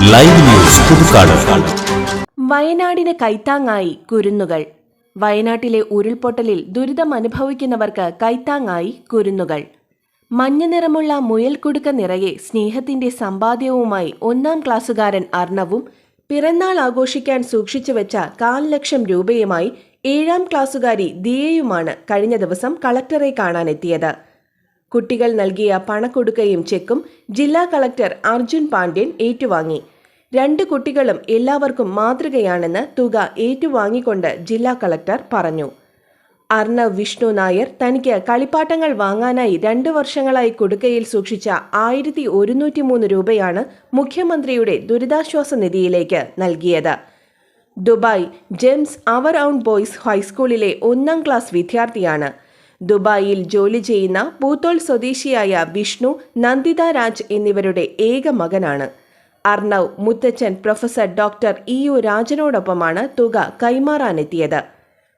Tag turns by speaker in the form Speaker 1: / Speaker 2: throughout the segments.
Speaker 1: Live news Puthukkad.
Speaker 2: വയനാടിന് കൈത്താങ്ങായി കുരുന്നുകൾ. വയനാട്ടിലെ ഉരുൾപൊട്ടലിൽ ദുരിതമനുഭവിക്കുന്നവർക്ക് കൈത്താങ്ങായി കുരുന്നുകൾ. മഞ്ഞ നിറമുള്ള മുയൽക്കുടുക്ക നിറയെ സ്നേഹത്തിന്റെ സമ്പാദ്യവുമായി 1-ാം ക്ലാസ്സുകാരൻ അർണവും പിറന്നാൾ ആഘോഷിക്കാൻ സൂക്ഷിച്ചുവെച്ച 1,00,000 രൂപയുമായി 7-ാം ക്ലാസ്സുകാരി ദിയയുമാണ് കഴിഞ്ഞ ദിവസം കളക്ടറെ കാണാനെത്തിയത്. കുട്ടികൾ നൽകിയ പണക്കൊടുക്കയും ചെക്കും ജില്ലാ കളക്ടർ അർജുൻ പാണ്ഡ്യൻ ഏറ്റുവാങ്ങി. 2 കുട്ടികളും എല്ലാവർക്കും മാതൃകയാണെന്ന് തുക ഏറ്റുവാങ്ങിക്കൊണ്ട് ജില്ലാ കളക്ടർ പറഞ്ഞു. അർണവ് വിഷ്ണു നായർ തനിക്ക് കളിപ്പാട്ടങ്ങൾ വാങ്ങാനായി 2 വർഷങ്ങളായി കൊടുക്കയിൽ സൂക്ഷിച്ച 1,103 രൂപയാണ് മുഖ്യമന്ത്രിയുടെ ദുരിതാശ്വാസ നിധിയിലേക്ക് നൽകിയത്. ദുബായ് ജെംസ് അവർ ഔൺ ബോയ്സ് ഹൈസ്കൂളിലെ 1-ാം ക്ലാസ് വിദ്യാർത്ഥിയാണ്. ദുബായിൽ ജോലി ചെയ്യുന്ന പൂത്തോൾ സ്വദേശിയായ വിഷ്ണു, നന്ദിത രാജ് എന്നിവരുടെ ഏക മകനാണ്. അർണവ് മുത്തച്ഛൻ പ്രൊഫസർ ഡോക്ടർ EU രാജനോടൊപ്പമാണ് തുക കൈമാറാനെത്തിയത്.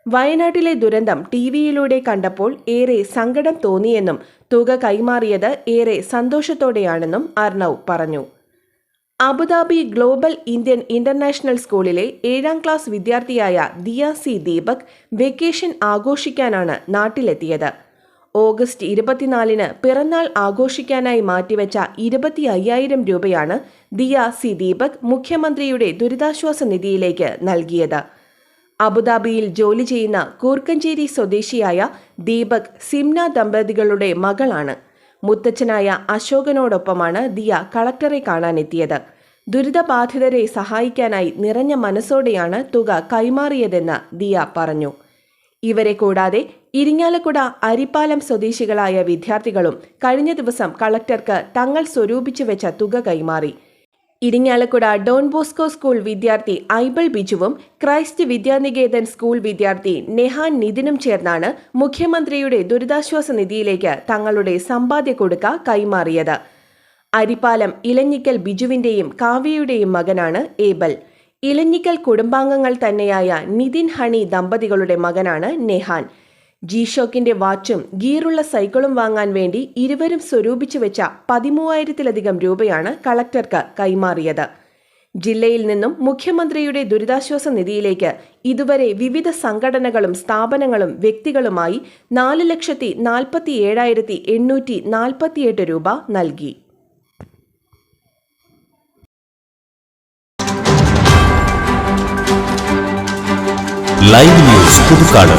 Speaker 2: വയനാട്ടിലെ ദുരന്തം ടിവിയിലൂടെ കണ്ടപ്പോൾ ഏറെ സങ്കടം തോന്നിയെന്നും തുക കൈമാറിയത് ഏറെ സന്തോഷത്തോടെയാണെന്നും അർണവ് പറഞ്ഞു. അബുദാബി ഗ്ലോബൽ ഇന്ത്യൻ ഇന്റർനാഷണൽ സ്കൂളിലെ 7-ാം ക്ലാസ് വിദ്യാർത്ഥിയായ ദിയ സി ദീപക് വെക്കേഷൻ ആഘോഷിക്കാനാണ് നാട്ടിലെത്തിയത്. ഓഗസ്റ്റ് 24-ന് പിറന്നാൾ ആഘോഷിക്കാനായി മാറ്റിവെച്ച 25,000 രൂപയാണ് ദിയ സി ദീപക് മുഖ്യമന്ത്രിയുടെ ദുരിതാശ്വാസ നിധിയിലേക്ക് നൽകിയത്. അബുദാബിയിൽ ജോലി ചെയ്യുന്ന കൂർക്കഞ്ചേരി സ്വദേശിയായ ദീപക് സിംന ദമ്പതികളുടെ മകളാണ്. മുത്തച്ഛനായ അശോകനോടൊപ്പമാണ് ദിയ കളക്ടറെ കാണാനെത്തിയത്. ദുരിതബാധിതരെ സഹായിക്കാനായി നിറഞ്ഞ മനസ്സോടെയാണ് തുക കൈമാറിയതെന്ന് ദിയ പറഞ്ഞു. ഇവരെ കൂടാതെ ഇരിങ്ങാലക്കുട അരിപ്പാലം സ്വദേശികളായ വിദ്യാർത്ഥികളും കഴിഞ്ഞ ദിവസം കളക്ടർക്ക് തങ്ങൾ സ്വരൂപിച്ചു വെച്ച തുക കൈമാറി. ഇരിങ്ങാലക്കുട ഡോൺ ബോസ്കോ സ്കൂൾ വിദ്യാർത്ഥി ഐബിൾ ബിജുവും ക്രൈസ്റ്റ് വിദ്യാനികേതൻ സ്കൂൾ വിദ്യാർത്ഥി നെഹാൻ നിതിനും ചേർന്നാണ് മുഖ്യമന്ത്രിയുടെ ദുരിതാശ്വാസ നിധിയിലേക്ക് തങ്ങളുടെ സമ്പാദ്യ കൊടുക്ക കൈമാറിയത്. അരിപ്പാലം ഇലഞ്ഞിക്കൽ ബിജുവിന്റെയും കാവ്യയുടെയും മകനാണ് ഏബൽ. ഇലഞ്ഞിക്കൽ കുടുംബാംഗങ്ങൾ തന്നെയായ നിതിൻ ഹണി ദമ്പതികളുടെ മകനാണ് നെഹാൻ. G-Shockന്റെ വാച്ചും ഗീറുള്ള സൈക്കിളും വാങ്ങാൻ വേണ്ടി ഇരുവരും സ്വരൂപിച്ചു വെച്ച 13,000-ലധികം രൂപയാണ് കളക്ടർക്ക് കൈമാറിയത്. ജില്ലയിൽ നിന്നും മുഖ്യമന്ത്രിയുടെ ദുരിതാശ്വാസ നിധിയിലേക്ക് ഇതുവരെ വിവിധ സംഘടനകളും സ്ഥാപനങ്ങളും വ്യക്തികളുമായി 4,47,848 രൂപ നൽകി.
Speaker 1: Live news Puthukkad.